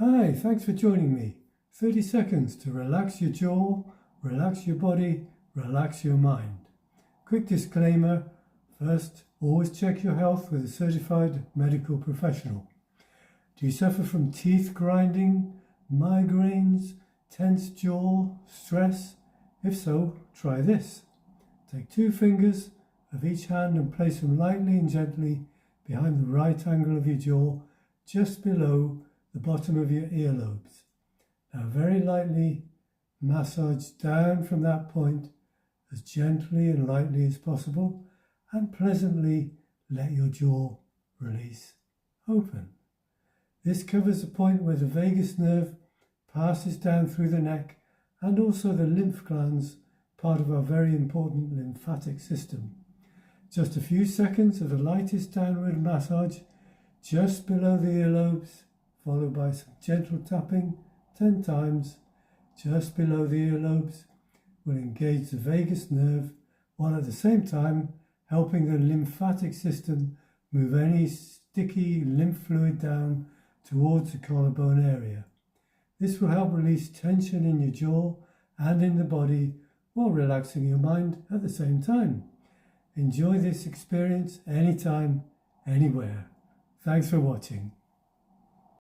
Hi, thanks for joining me. 30 seconds to relax your jaw, relax your body, relax your mind. Quick disclaimer, first, always check your health with a certified medical professional. Do you suffer from teeth grinding, migraines, tense jaw, stress? If so, try this. Take 2 fingers of each hand and place them lightly and gently behind the right angle of your jaw, just below the bottom of your earlobes. Now very lightly massage down from that point as gently and lightly as possible, and pleasantly let your jaw release open. This covers the point where the vagus nerve passes down through the neck and also the lymph glands, part of our very important lymphatic system. Just a few seconds of the lightest downward massage just below the earlobes, followed by some gentle tapping 10 times just below the earlobes, will engage the vagus nerve, while at the same time helping the lymphatic system move any sticky lymph fluid down towards the collarbone area. This will help release tension in your jaw and in the body while relaxing your mind at the same time. Enjoy this experience anytime, anywhere. Thanks for watching.